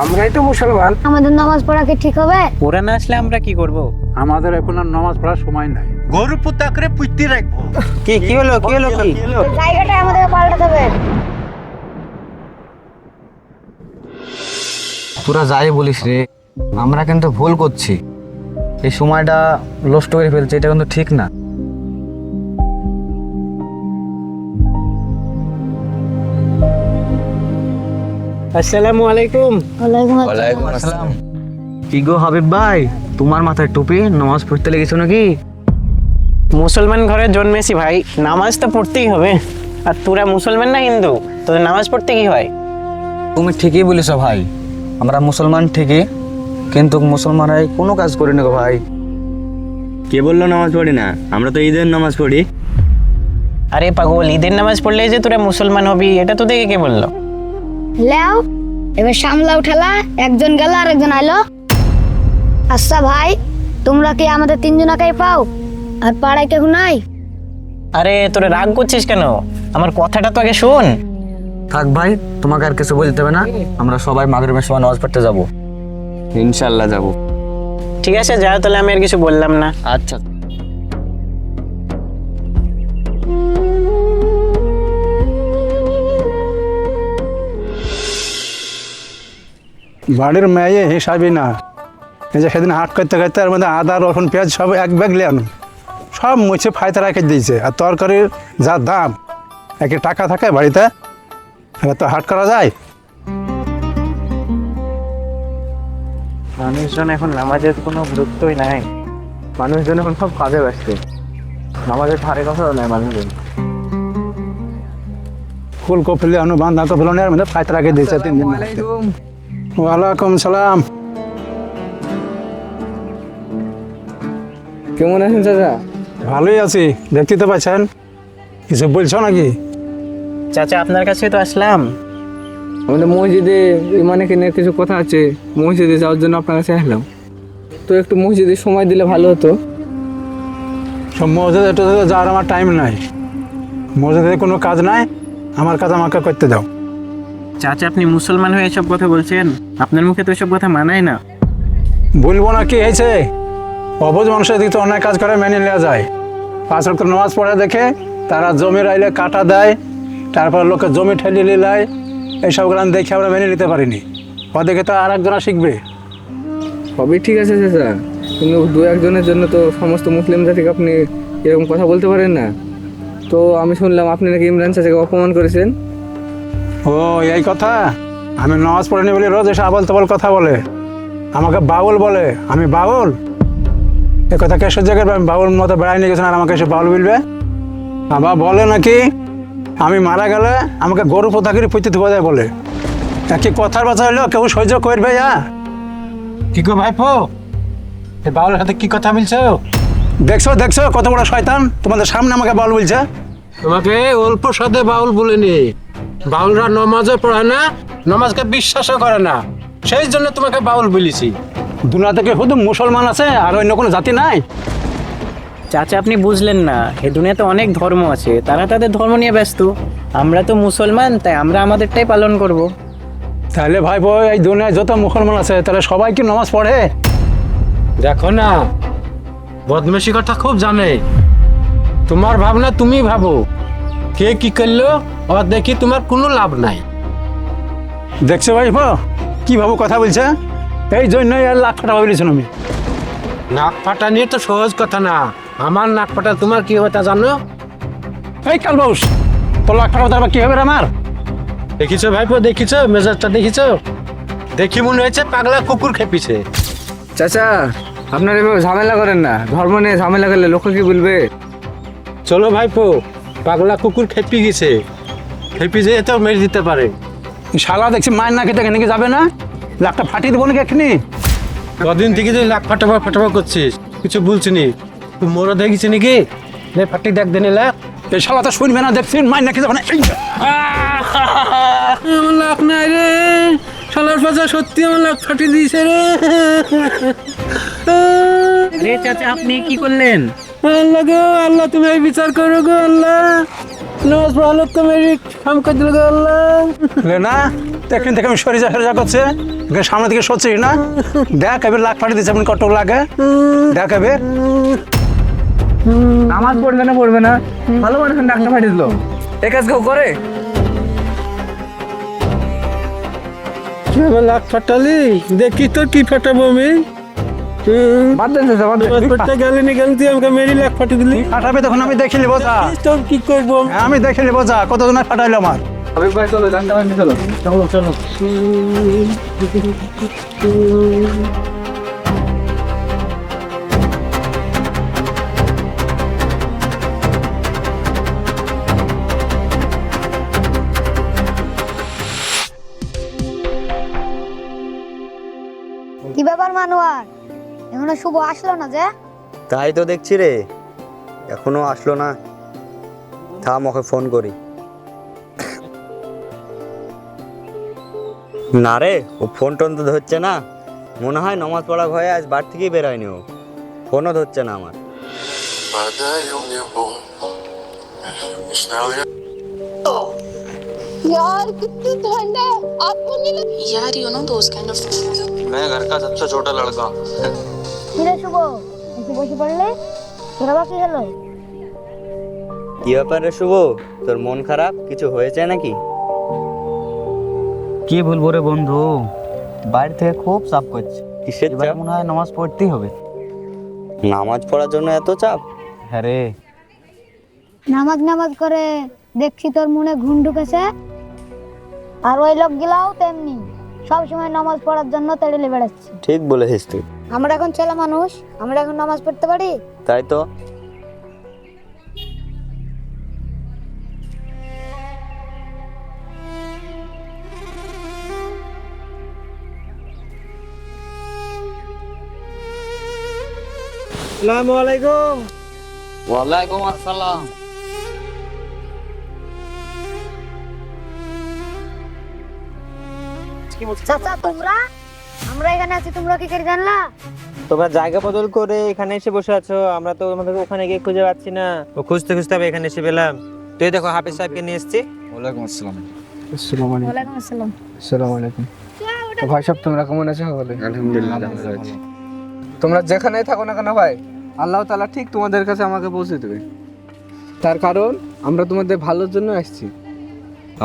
আমরাই তো মুসলমান। আমাদের নামাজ পড়া কি ঠিক হবে? পড়ে না আসলে আমরা কি করব? আমাদের এখন আর নামাজ পড়ার সময় নাই। গরু পুতা করে পুঁততে রাখবো। কি হলো কি জায়গাটা আমাদের পাল্টাতে হবে। তোরা যাই বলিস রে, আমরা কিন্তু ভুল করছি। এই সময়টা নষ্ট করে ফেলছি, এটা কিন্তু ঠিক না। আসসালামু আলাইকুম। ওয়ালাইকুম আসসালাম। কি গো হাবিব ভাই, তোমার মাথায় টুপি, নামাজ পড়তে লেগেছো নাকি? মুসলমান ঘরে জন্মেছি ভাই, নামাজ তো পড়তেই হবে। আর তোরা মুসলমান না হিন্দু, তোদের নামাজ পড়তে কি হয়? তুমি ঠিকই বলেছো ভাই, আমরা মুসলমান ঠিকই, কিন্তু মুসলমানরাই কোনো কাজ করি না গো ভাই। কে বললো নামাজ পড়ি না? আমরা তো ঈদের নামাজ পড়ি। আরে পাগল, ঈদের নামাজ পড়লে যে তোরা মুসলমান হবি, এটা তো দেখে কে বললো? লেও এবার সামলা উঠালা, একজন গেল আর একজন আইলো। আচ্ছা ভাই, তোমরা কি আমাদের তিনজনাকেই পাও? আর পাড়ায় কেউ নাই? আরে তোরা রাগ করছিস কেন? আমার কথাটা তো আগে শোন। থাক ভাই, তোমাকে আর কিছু বলতে হবে না, আমরা সবাই মাগরিবের সময় নামাজ পড়তে যাব। ইনশাআল্লাহ যাব। ঠিক আছে যা, তাহলে আমি আর কিছু বললাম না। আচ্ছা। বাড়ির মেয়ে হিসাবই না। এই যে সেদিন হাট করতে করতে এর মধ্যে আদা রসুন পেঁয়াজ সব এক ব্যাগ লিয়ানো, সব মুছে ফায়তা রেখে দিয়েছে। আর তরকারির যা দাম, একে টাকা থাকে বাড়িতে, তো হাট করা যায়? মানুষজন এখন নামাজের কোনো গুরুত্বই নাই। মানুষজন এখন সব কাজে ব্যস্ত, নামাজের ধারে কথাও নাই মানুষজন। ফুলকপি লিয়ানো, বাঁধাকপি লিয়ানো, এর মধ্যে ফায়তা রেখে দিয়েছে 3 দিন। ওয়ালাইকুম সালাম। কেমন আছেন চাচা? ভালোই আছি, দেখতে তো পাচ্ছেন। কিছু বলছো নাকি? চাচা আপনার কাছে তো আসলাম। আমাদের মসজিদে ইমানকে নিয়ে কিছু কথা আছে, মসজিদে যাওয়ার জন্য আপনার কাছে আসলাম। তো একটু মসজিদে সময় দিলে ভালো হতো। সব মসজিদে যাওয়ার আমার টাইম নাই। মসজিদে কোনো কাজ নাই, আমার কাজ আমাকে করতে দাও। চাচা আপনি মুসলমান হয়ে এসব কথা বলছেন? আপনার মুখে তো এসব কথা মানায় না। বলবো না, কি হয়েছে? অবুঝ মানুষের দিকে তো অনেক কাজ করে, মেনে নেওয়া যায়। 5 ওয়াক্ত নামাজ পড়ে দেখে তারা জমি রাইলে কাটা দেয়, তারপর লোকে জমি ঠেলিয়ে নিলায়, এইসবগুলো দেখে আমরা মেনে নিতে পারিনি। ও দেখে তো আর একজনা শিখবে। সবই ঠিক আছে চাচা, কিন্তু 2-1 জনের জন্য তো সমস্ত মুসলিম জাতিকে আপনি এরকম কথা বলতে পারেন না। তো আমি শুনলাম আপনি নাকি ইমরান চাচাকে অপমান করেছেন। ও এই কথা? আমি নামাজ পড়িনি বলে রোজ এসে আবল তাবল কথা বলে, আমাকে বাউল বলে। আমি বাউল? এ কথা কে সহ্য করবে? আমি বাউল মতো বেড়াই নিয়ে গেছেন আর আমাকে এসে বাউল বলবে? আবার বলে নাকি আমি মারা গেলে আমাকে গরু পোতাকিরি পুঁতে ধোয়া যায় বলে। কি কথার বাচ্চা হইলো, কেউ সহ্য করবে? কি গো ভাইপো, এই বাউলের সাথে কি কথা বলছো? দেখছো দেখছো কত বড় শয়তান, তোমাদের সামনে আমাকে বাউল বলছে। তোমাকে অল্প সাথে বাউল বলিনি। বাউলরা নামাজও পড়ে না, নামাজকে বিশ্বাসও করে না, সেই জন্য তোমাকে বাউল বলেছি। দুনিয়া থেকে শুধু মুসলমান আছে আর অন্য কোনো জাতি নাই? চাচা আপনি বুঝলেন না, এই দুনিয়াতে অনেক ধর্ম আছে, তারা তাদের ধর্ম নিয়ে ব্যস্ত। আমরা তো মুসলমান, তাই আমরা আমাদেরটাই পালন করব। তাহলে ভাই বই, এই দুনিয়ায় যত মুসলমান আছে তাহলে সবাই কি নামাজ পড়ে? দেখো না, বদমাশি কথা খুব জানে। তোমার ভাবনা তুমি ভাবো, কে কি করলো আর দেখি তোমার কোনো লাভ নাই। দেখছো ভাই কি ভাবো কথা বলছে? এই জন্যই আর লাখ টাকা বলেছেন আমি। নাক ফাটা নিয়ে তো সহজ কথা না, আমার নাক ফাটা তোমার কি হবে তা জানো? এই কালবাউস, তোর লাখ টাকা তারপর কি হবে রে আমার? দেখিছো ভাইপো, দেখিছো মেজাজটা, দেখিছো? দেখি মনে হয়েছে পাগলা কুকুর খেপিছে। চাচা আপনার এভাবে ঝামেলা করেন না, ধর্ম নিয়ে ঝামেলা করলে লোকে কি বলবে? চলো ভাইপো, পাগলা কুকুর খেপি গেছে, খেপি যেয়ে তো মেরে দিতে পারে। শালা দেখছি মায়ের না খেতে নাকি যাবে না, লাখটা ফাটিয়ে দেবো নাকি এক্ষুনি? কদিন থেকে তুই লাখ ফাটাফা করছিস, কিছু বলছি নি? তুই মোরও দেখিছি নাকি? নে ফাটি দেখ দেনে লাখ। এই শালা তো শুনবে না, দেখছি মায়ের না খেতে যাবে না। আমার লাখ নাই রে, শালার পাশা সত্যি আমার লাখ ফাটি দিয়েছে রে। রে চাচা আপনি কি করলেন? আল্লাহ গো আল্লাহ, তুমি এই বিচার করো গো আল্লাহ। নামাজ পড়া লোক তো মেরে কাম করে দিল গো আল্লাহ। না, এখান থেকে আমি সরে যা করছে। এখানে সামনে থেকে সরছিস না? দেখ এবার লাখ ফাটি দিচ্ছে, কত লাগে দেখ এবার। নামাজ পড়বে না ভালো মানুষ ডাক্তার ফাটিয়ে দিল, এ কাজ কেউ করে? তুই আমার লাখ ফাটালি, দেখি তোর কি ফাটাবো আমি। বাদ দেন চাচা, বাদ দেন। নামাজ পড়তে গেলি না গেলি তুই আমাকে মেরি লাখ ফাটিয়ে দিলি। ফাটাবে তখন আমি দেখে নেবো যা, তোর কি করবো? আমি দেখে নেবো যা কতজন ফাটাইলো আমার। হাবিব ভাই চলো, ডাক্তার ফাটিয়ে চলো। চলো চলো। কি ব্যাপার মানুয়ার, এখনো শুভ আসলো না যে? তাই তো দেখছি রে, এখনো আসলো না। থাম, ওকে ফোন করি। না রে, ও ফোন টোন তো ধরছে না, মনে হয় নামাজ পড়া ভয়ে আজ বাড়ি থেকেই বেরোয়নি ও, ফোনও ধরছে না আমার। यार कितनी ठंड है, आपको नहीं लग? यार you know those kind of मैं घर का सबसे छोटा लड़का। কিরে শুভ, একটু বসে পড়লে? তোরা বা কি হলো? কি ব্যাপার রে শুভ, তোর মন খারাপ, কিছু হয়েছে নাকি? কি বলবো রে বন্ধু, বাইরে থেকে খুব চাপ করছে। কিসের চাপ? মনে হয় নামাজ পড়তেই হবে। নামাজ পড়ার জন্য এত চাপ? হ্যাঁ রে। নামাজ নামাজ করে দেখছি তোর মনে ঘুম ঢুকেছে, আর ওই লোকগুলাও তেমনি সব সময় নামাজ পড়ার জন্য তেড়ে বেড়াচ্ছে। ঠিক বলেছিস তুই। আমরা এখন ছেলে মানুষ, আমরা এখন নামাজ পড়তে পারি? তাই তো। আসসালামু আলাইকুম। ওয়ালাইকুম আসসালাম। চাচা তোমরা, আমরা এখানে আছি, তোমরা কি করে জানলা? তোমরা জায়গা বদল করে এখানে এসে বসে আছো, আমরা তো আমাদের ওখানে গিয়ে খুঁজে পাচ্ছি না। ও খুঁজতে খুঁজতে আমি এখানে এসে পেলাম। তুই দেখো হাফিজ সাহেবকে নিয়ে এসেছি। ওয়ালাইকুম আসসালাম। ওয়ালাইকুম আসসালাম। আসসালামু আলাইকুম। তো ভাই সব তোমরা কেমন আছো? বলে আলহামদুলিল্লাহ। তোমরা যেখানেই থাকো না কেন ভাই, আল্লাহ তাআলা ঠিক তোমাদের কাছে আমাকে পৌঁছে দেবে। তার কারণ আমরা তোমাদের ভালোর জন্য আসছি।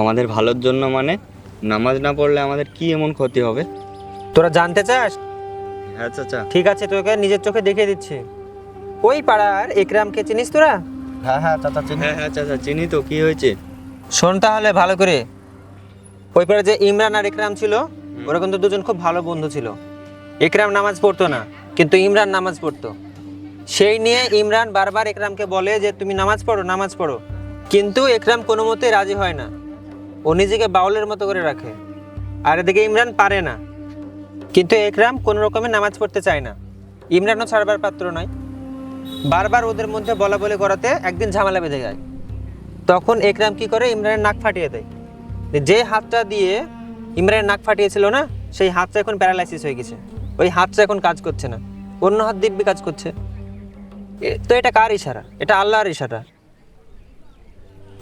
আমাদের ভালোর জন্য মানে? নামাজ না পড়লে আমাদের কি এমন ক্ষতি হবে? তোরা জানতে চাস? হ্যাঁ চাচা। ঠিক আছে, তোকে নিজের চোখে দেখিয়ে দিচ্ছি। ওই পাড়ার একরামকে চিনিস তোরা? হ্যাঁ হ্যাঁ চাচা চিনি। হ্যাঁ হ্যাঁ চাচা চিনি তো, কি হয়েছে? শোন তাহলে ভালো করে। ওই পাড়ে যে ইমরান আর একরাম ছিল, ওরা কিন্তু দুজন খুব ভালো বন্ধু ছিল। একরাম নামাজ পড়তো না, কিন্তু ইমরান নামাজ পড়তো। সেই নিয়ে ইমরান বারবার একরামকে বলে যে তুমি নামাজ পড়ো, নামাজ পড়ো, কিন্তু একরাম কোনো মতে রাজি হয় না। ও নিজেকে বাউলের মতো করে রাখে, আর এদিকে ইমরান পারে না, কিন্তু একরাম কোনো রকমে নামাজ পড়তে চায় না। ইমরানও ছাড়বার পাত্র নয়। বারবার ওদের মধ্যে বলা বলে করাতে একদিন ঝামেলা বেঁধে যায়। তখন একরাম কি করে, ইমরানের নাক ফাটিয়ে দেয়। যে হাতটা দিয়ে ইমরানের নাক ফাটিয়েছিল না, সেই হাতটা এখন প্যারালাইসিস হয়ে গেছে। ওই হাতটা এখন কাজ করছে না, অন্য হাত দিব্যি কাজ করছে। তো এটা কার ইশারা? এটা আল্লাহর ইশারা।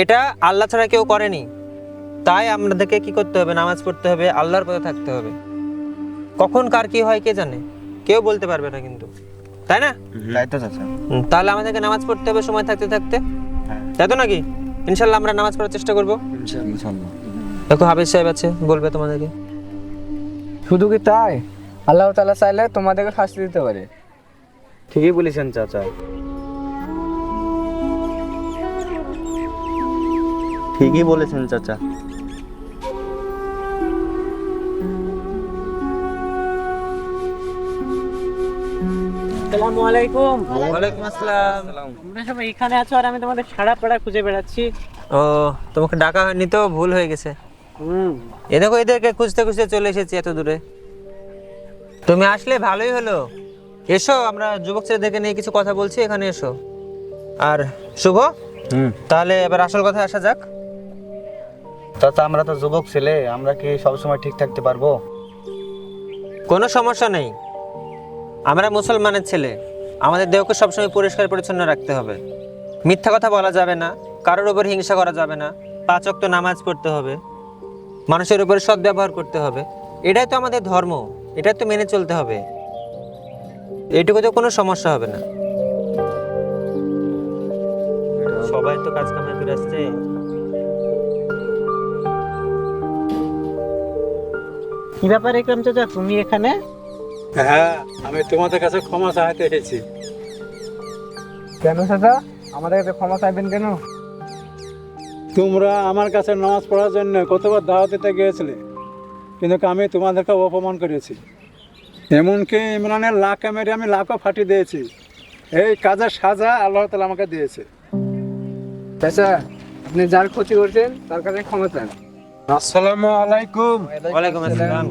এটা আল্লাহ ছাড়া কেউ করেনি। তাই আমাদেরকে কি করতে হবে? নামাজ পড়তে হবে, আল্লাহর পথে থাকতে হবে। কখন কার কি হয় কে জানে, কেউ বলতে পারবে না কিন্তু, তাই না? তাই তো চাচা। তাহলে আমাদেরকে নামাজ পড়তে হবে সময় থাকতে থাকতে, তাই তো নাকি? ইনশাল্লাহ আমরা নামাজ পড়ার চেষ্টা করবো। ইনশাআল্লাহ। দেখো হাফিজ সাহেব আছে, বলবে তোমাদেরকে। শুধু কি তাই, আল্লাহ তাআলা চাইলে তোমাদেরকে শাস্তি দিতে পারে। ঠিকই বলেছেন চাচা। ঠিকই বলেছেন চাচা। আসসালামু আলাইকুম। ওয়ালাইকুম আসসালাম। তোমরা সবাই এখানে আছো আর আমি তোমাদের সারা পাড়া খুঁজে বেড়াচ্ছি। ও, তোমাকে ডাকা হয়নি তো, ভুল হয়ে গেছে। এ দেখো, এদেরকে খুঁজতে খুঁজতে চলে এসেছি এত দূরে। তুমি আসলে ভালোই হলো। এসো, আমরা যুবক ছেলেদেরকে নিয়ে কিছু কথা বলছি, এখানে এসো। আর শুভ, তাহলে এবার আসল কথায় আসা যাক। চাচা আমরা তো যুবক ছেলে, আমরা কি সবসময় ঠিক থাকতে পারবো? কোনো সমস্যা নেই, আমরা মুসলমানের ছেলে, আমাদের দেহকে সবসময় পরিষ্কার পরিচ্ছন্ন রাখতে হবে। মিথ্যা কথা বলা যাবে না, কারোর উপর হিংসা করা যাবে না, 5 ওয়াক্ত নামাজ পড়তে হবে, মানুষের উপরে সদ্ব্যবহার করতে হবে। এটাই তো আমাদের ধর্ম, এটাই তো মেনে চলতে হবে। এইটুকুতে কোনো সমস্যা হবে না। সবাই তো কাজ কামাই করে আসছে। কি ব্যাপার ইকরাম চাচা, তুমি এখানে? হ্যাঁ, আমি তোমাদের কাছে ক্ষমা চাইতে এসেছি। কেন চাচা, আমাদের কাছে ক্ষমা চাইবেন কেন? তোমরা আমার কাছে নামাজ পড়ার জন্য কতবার দাওয়াত দিতে গিয়েছিলে, কিন্তু আমি তোমাদেরকে অপমান করেছি। এমনকি ইমরানের লাখে মেরে আমি লাখও ফাটিয়ে দিয়েছি। এই কাজের সাজা আল্লাহ তাআলা আমাকে দিয়েছে। চাচা, আপনি যার ক্ষতি করছেন তার কাছে ক্ষমা চান। আসসালামু আলাইকুম। ওয়ালাইকুম আসসালাম।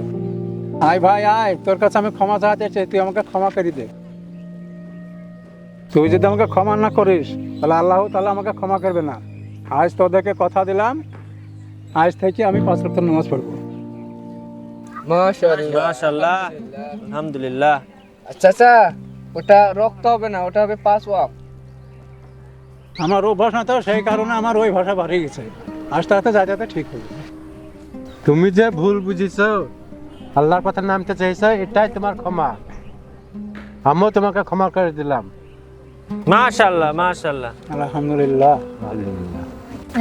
আয় ভাই আয়, তোর কাছে আমি ক্ষমা চাইতে এসেছি, তুই আমাকে ক্ষমা করে দে। তুই যদি আমাকে ক্ষমা না করিস তাহলে আল্লাহ তাআলা আমাকে ক্ষমা করবে না। আজ তোদেরকে কথা দিলাম, আজ থেকে আমি 5 ওয়াক্ত নামাজ পড়বো। মাশাআল্লাহ। মাশাআল্লাহ, আলহামদুলিল্লাহ। চাচা, ওটা রক্ত হবে না, ওটা হবে 5 ওয়াক্ত। আমার অভ্যাস না তো, সেই কারণে আমার ওই ভাষা বাড়িয়ে গেছে। আস্তে আস্তে যাতে ঠিক হবে। তুমি যে ভুল বুঝিছো, আল্লাহর পথে নামতে চাইছো, এটাই তোমার ক্ষমা। আমিও তোমাকে ক্ষমা করে দিলাম। মাশাআল্লাহ, মাশাআল্লাহ। আলহামদুলিল্লাহ।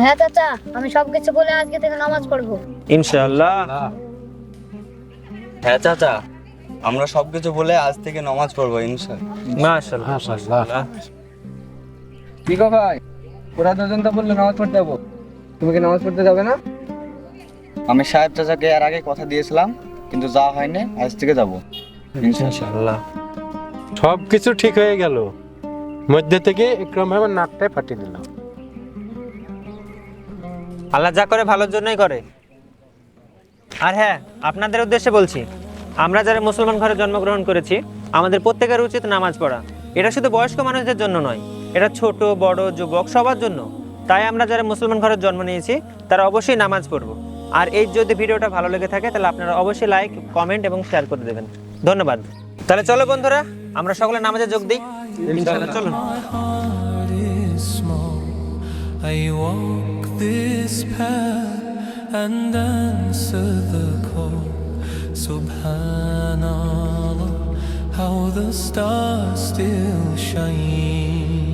হ্যাঁ চাচা, আমি সবকিছু বলে আজকে থেকে নামাজ পড়বো। ইনশাআল্লাহ। হ্যাঁ চাচা, আমরা সবকিছু বলে আজ থেকে নামাজ পড়বো ইনশাআল্লাহ। মাশাআল্লাহ, মাশাআল্লাহ। ঠিক আছে ভাই, ওরা দুজন তো বললো নামাজ পড়তে যাবো, তুমি কি নামাজ পড়তে যাবে না? আমি সাহেব চাচাকে এর আগে কথা দিয়েছিলাম, কিন্তু যা হয়নি, আজ থেকে যাবো ইনশাআল্লাহ। সব কিছু ঠিক হয়ে গেল, মধ্যে থেকে ইকরাম ভাই আমার নাকটাই ফাটিয়ে দিল। আল্লাহ যা করে ভালোর জন্যই করে। আর হ্যাঁ, আপনাদের উদ্দেশ্যে বলছি, আমরা যারা মুসলমান ঘরে জন্মগ্রহণ করেছি, আমাদের প্রত্যেকের উচিত নামাজ পড়া। এটা শুধু বয়স্ক মানুষদের জন্য নয়, এটা ছোট বড় যুবক সবার জন্য। তাই আমরা যারা মুসলমান ঘরে জন্ম নিয়েছি তারা অবশ্যই নামাজ পড়বো। আর এই যদি ভিডিওটা ভালো লেগে থাকে তাহলে আপনারা অবশ্যই লাইক, কমেন্ট এবং শেয়ার করে দেবেন। ধন্যবাদ। তাহলে চলো বন্ধুরা, আমরা সকলে নামাজে যোগ দিই ইনশাআল্লাহ। চলুন। I walk this path and answer the call. Subhanallah, how the stars still shine.